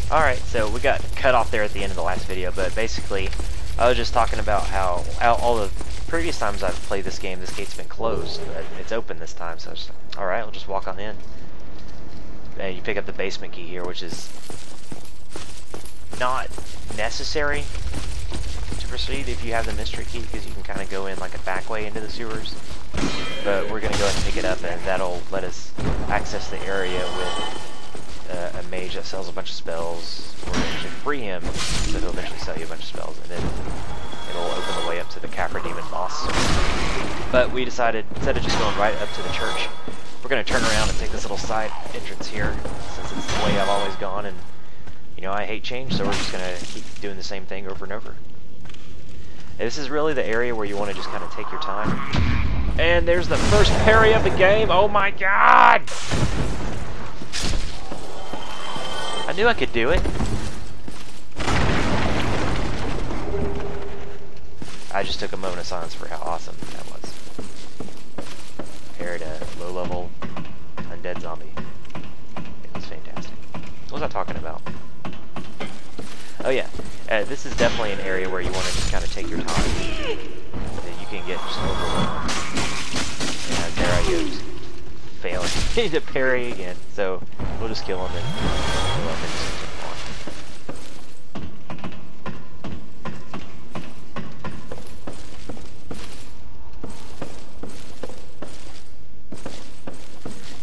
Alright, so we got cut off there at the end of the last video, but basically I was just talking about how all the previous times I've played this gate's been closed, but it's open this time, so I was like, alright, I'll just walk on in. And you pick up the basement key here, which is not necessary to proceed if you have the mystery key, because you can kind of go in like a back way into the sewers. But we're going to go ahead and pick it up, and that'll let us access the area with a mage that sells a bunch of spells. We're going to actually free him, so he'll eventually sell you a bunch of spells, and then it'll open the way up to the Capra Demon boss. But we decided, instead of just going right up to the church, we're going to turn around and take this little side entrance here, since it's the way I've always gone, and you know, I hate change, so we're just going to keep doing the same thing over and over. And this is really the area where you want to just kind of take your time. And there's the first parry of the game. Oh my god! I knew I could do it. I just took a moment of silence for how awesome that was. Parried a low-level undead zombie. It was fantastic. What was I talking about? Oh yeah, this is definitely an area where you want to just kind of take your time. You can get just overwhelmed. And there I go, just failing to parry again. So we'll just kill him and heal up and just continue on.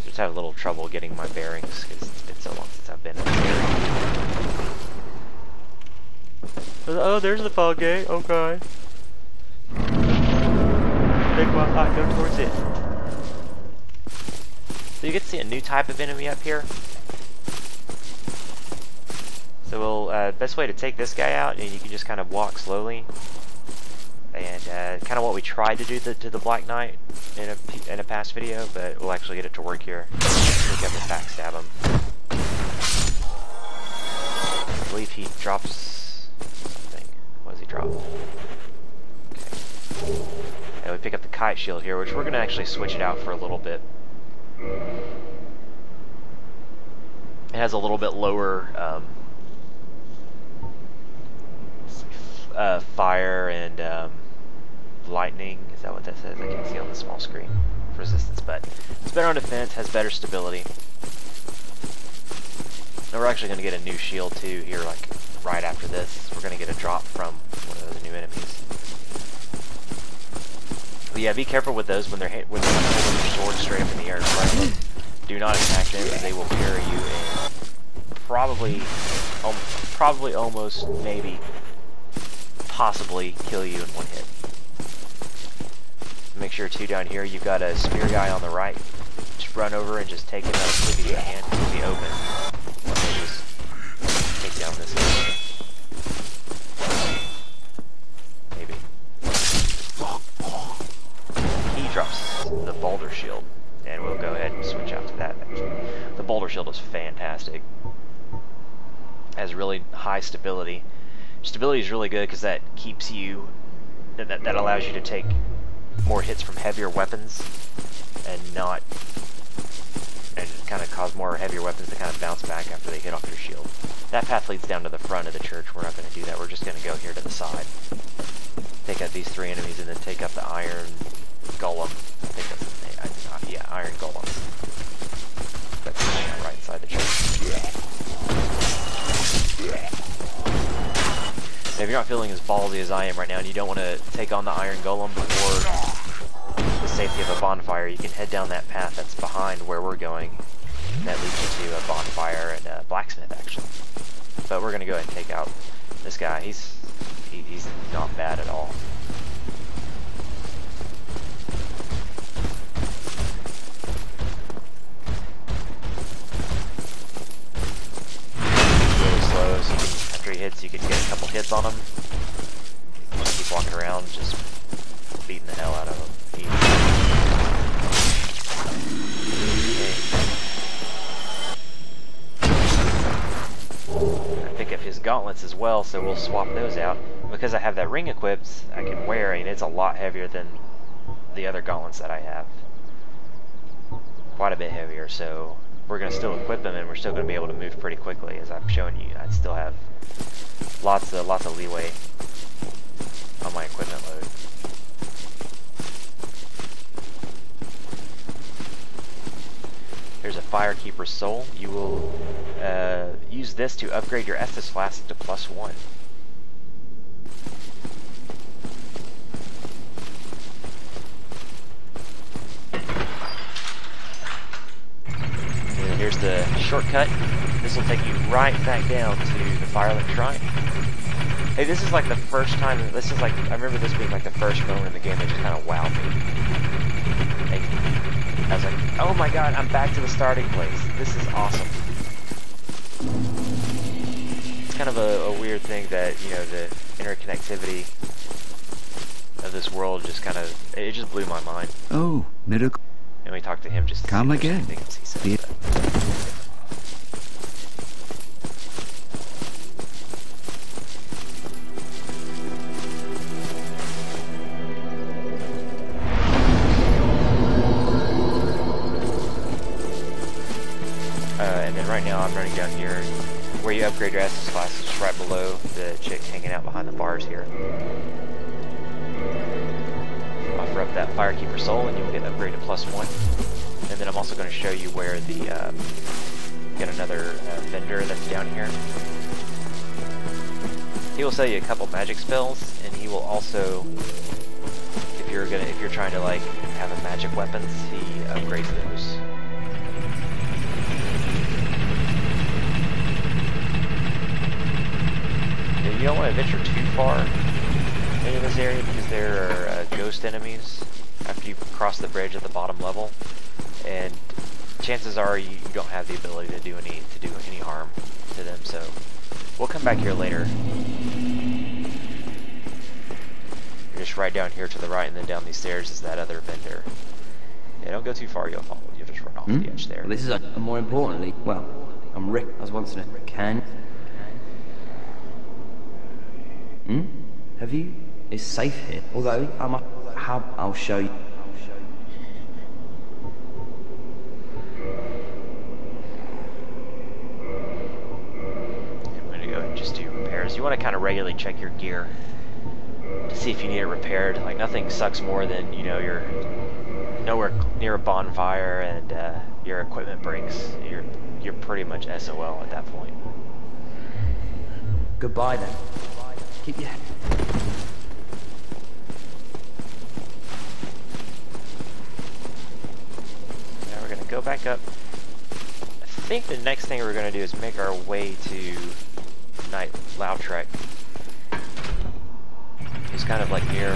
Just have a little trouble getting my bearings because it's been so long since I've been in this area. Oh, there's the fog gate. Okay. Take my eye, go towards it. So you get to see a new type of enemy up here. So we'll, best way to take this guy out, and you can just kind of walk slowly. And kind of what we tried to do to the Black Knight in a past video, but we'll actually get it to work here. Pick up and backstab him. I believe he drops something. What does he drop? Okay. And we pick up the kite shield here, which we're going to actually switch it out for a little bit. It has a little bit lower fire and lightning. Is that what that says? I can't see on the small screen. Resistance, but it's better on defense, has better stability. And we're actually going to get a new shield too here, like right after this. We're going to get a drop from one of those new enemies. But yeah, be careful with those when they're holding your sword straight up in the air. Right? Do not attack them, as they will carry you and probably almost, maybe, possibly kill you in one hit. Make sure too down here you've got a spear guy on the right. Just run over and just take him out as quick as you can. He'll be open. And then just take down this guy. Maybe. He drops the boulder shield, and we'll go ahead and switch out to that. The boulder shield is fantastic. Has really high stability. Stability is really good because that keeps you, that allows you to take more hits from heavier weapons and kind of cause more heavier weapons to kind of bounce back after they hit off your shield. That path leads down to the front of the church. We're not going to do that. We're just going to go here to the side. Take out these three enemies and then take up the iron golem. I think that's his name. Yeah, iron golem. That's the thing on right side of the church. Now, if you're not feeling as ballsy as I am right now and you don't want to take on the iron golem before the safety of a bonfire, you can head down that path that's behind where we're going. And that leads you to a bonfire and a blacksmith, actually. But we're going to go ahead and take out this guy. He's not bad at all. Really slow, so you can, after he hits, you can get a couple hits on him. Just keep walking around, just beating the hell out of him. I pick up his gauntlets as well, so we'll swap those out. Because I have that ring equipped, I can wear it, and it's a lot heavier than the other gauntlets that I have. Quite a bit heavier, so we're going to still equip them, and we're still going to be able to move pretty quickly. As I've shown you, I still have lots of leeway on my equipment load. There's a Firekeeper's Soul. You will use this to upgrade your Estus Flask to +1. And here's the shortcut. This will take you right back down to the Firelit Shrine. Hey, this is like the first time, this is like, I remember this being like the first moment in the game that just kind of wowed me. Like, I was like, oh my god, I'm back to the starting place. This is awesome. It's kind of a weird thing that, you know, the interconnectivity of this world just kind of, it just blew my mind. Oh, miracle. And we talked to him just to Come see if there's again. anything else he said. And then right now I'm running down here where you upgrade your Estus Flask, just right below the chick hanging out behind the bars here. Offer up that Firekeeper Soul and you'll get upgraded to +1. And then I'm also going to show you where the get another vendor that's down here. He will sell you a couple magic spells, and he will also, if you're trying to like have a magic weapons, he upgrades those. You don't want to venture too far into this area because there are ghost enemies after you cross the bridge at the bottom level, and chances are you don't have the ability to do any harm to them. So we'll come back here later. You're just right down here to the right, and then down these stairs is that other vendor. Yeah, don't go too far; you'll fall. You'll just run off the edge there. Well, this is more importantly. Well, I'm Rick. I was once in a can. Have you? It's safe here. Although, I'll show you. I'm going to go and just do repairs. You want to kind of regularly check your gear to see if you need it repaired. Like, nothing sucks more than, you know, you're nowhere near a bonfire and your equipment breaks. You're pretty much SOL at that point. Goodbye then. Keep your head. Now we're gonna go back up. I think the next thing we're gonna do is make our way to Knight Lautrec. He's kind of like near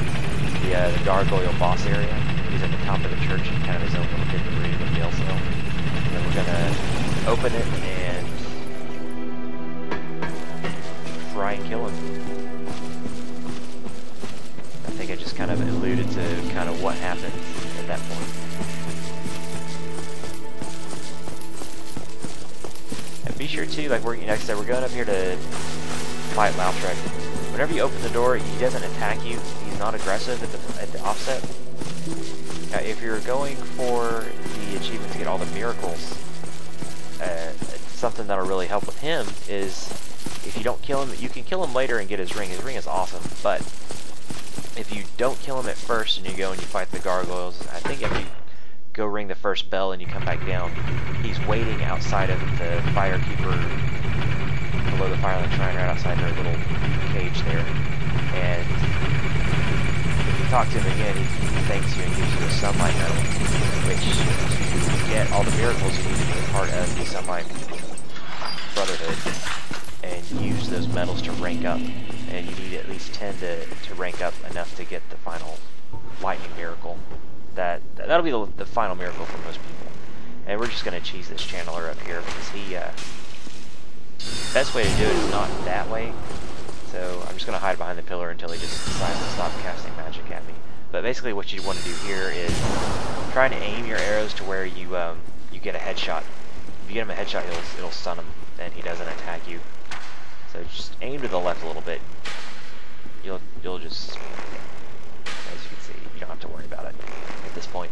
the gargoyle boss area. He's at the top of the church in kind of his own little hidden room and jail cell. And then we're gonna open it and try and kill him. I think I just kind of alluded to kind of what happened at that point. And be sure too, like like I said, we're going up here to fight Lautrec. Whenever you open the door, he doesn't attack you. He's not aggressive at the offset. Now, if you're going for the achievement to get all the miracles, something that'll really help with him is if you don't kill him, you can kill him later and get his ring. His ring is awesome, but if you don't kill him at first and you go and you fight the gargoyles, I think if you go ring the first bell and you come back down, he's waiting outside of the Firekeeper, below the Firelit Shrine, right outside her little cage there. And if you talk to him again, he thanks you and gives you a Sunlight Medal, which to get all the miracles you need to be a part of the Sunlight Brotherhood and use those medals to rank up. And you need at least 10 to rank up enough to get the final lightning miracle. That'll be the final miracle for most people. And we're just gonna cheese this channeler up here because he best way to do it is not that way. So I'm just gonna hide behind the pillar until he just decides to stop casting magic at me. But basically what you want to do here is try to aim your arrows to where you get a headshot. If you get him a headshot, it'll stun him and he doesn't attack you. So just aim to the left a little bit. You'll just, as you can see, you don't have to worry about it at this point.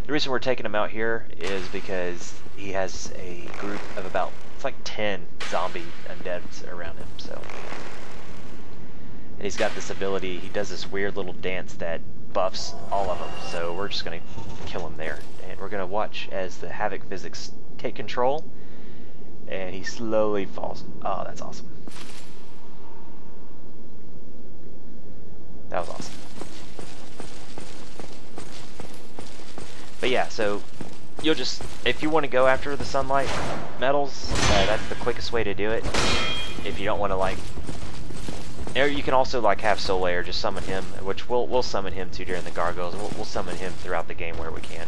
The reason we're taking him out here is because he has a group of about, it's like 10 zombie undeads around him, so. And he's got this ability, he does this weird little dance that buffs all of them, so we're just going to kill him there. And we're going to watch as the Havoc physics take control, and he slowly falls. Oh, that's awesome. That was awesome. But yeah, so you'll just, if you want to go after the sunlight metals, that's the quickest way to do it. If you don't want to like, or you can also like have Solaire just summon him, which we'll summon him too during the gargoyles. We'll summon him throughout the game where we can.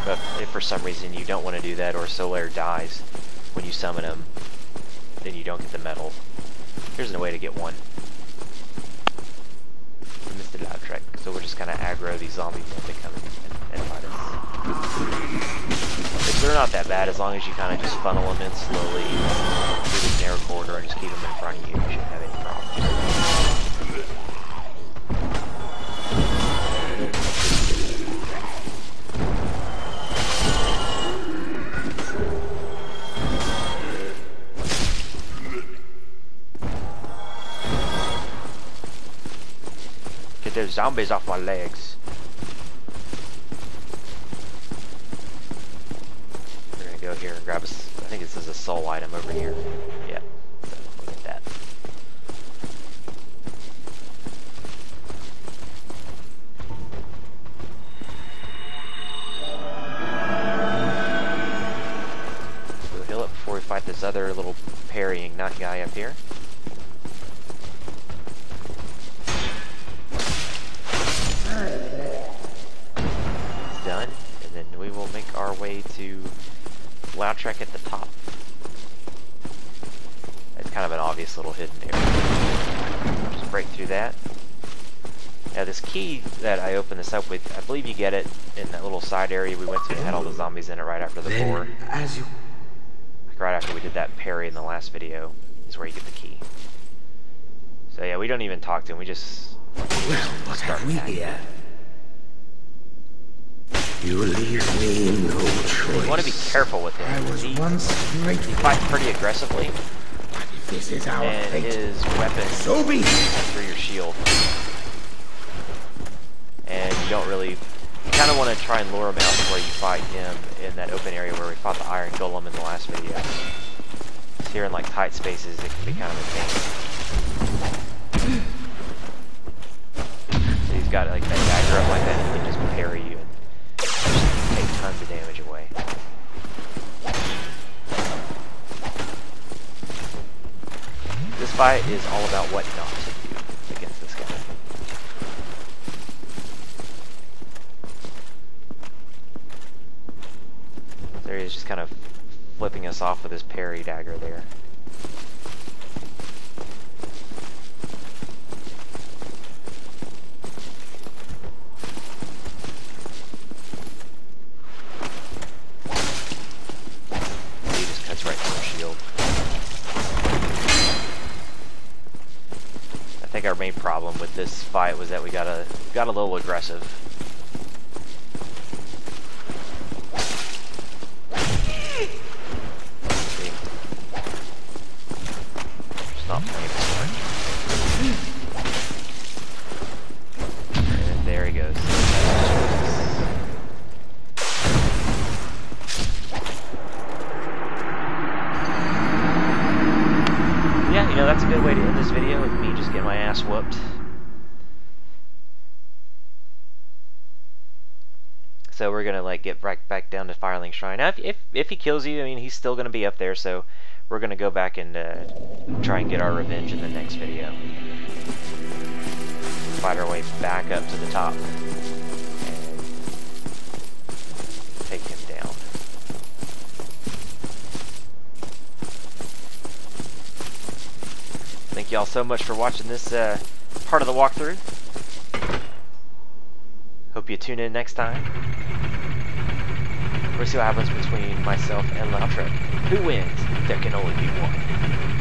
But if for some reason you don't want to do that, or Solaire dies when you summon him, then you don't get the medal. Here's a way to get one. Mr. Lautrec. So we're just kind of aggro these zombies when they come and fight us. Because they're not that bad as long as you kind of just funnel them in slowly through this narrow corridor and just keep them in front of you. You shouldn't have any problems. Get those zombies off my legs. We're gonna go here and grab us. I think this is a soul item over here. Yeah, so we'll get that. We'll heal up before we fight this other little parrying nut guy up here. Done, and then we will make our way to Lautrec at the top. It's kind of an obvious little hidden area. Just break through that. Now this key that I opened this up with, I believe you get it in that little side area we went to. It had all the zombies in it right after the boar. Like right after we did that parry in the last video is where you get the key. So yeah, we don't even talk to him. We just What have we here? You leave me no choice. You want to be careful with him. I was once He grateful. fights pretty aggressively, But this is our and fate. his weapon So be it. through your shield. And you don't really, you kind of want to try and lure him out to where you fight him in that open area where we fought the Iron Golem in the last video. So here in like tight spaces, it can be kind of a pain. So he's got like that dagger up like that, and he can just parry you and just take tons of damage away. This fight is all about what not to do against this guy. There he is, just kind of flipping us off with his parry dagger there. He just cuts right through the shield. I think our main problem with this fight was that we got a little aggressive. See? Just not playing as much. And there he goes. Yeah, you know, that's a good way to end this video with me just getting my ass whooped. So we're gonna like get right back down to Firelink Shrine. Now, if he kills you, I mean, he's still gonna be up there. So we're gonna go back and try and get our revenge in the next video. Fight our way back up to the top and take him down. Thank y'all so much for watching this part of the walkthrough. Hope you tune in next time. We'll see what happens between myself and Lautrec. Who wins? There can only be one.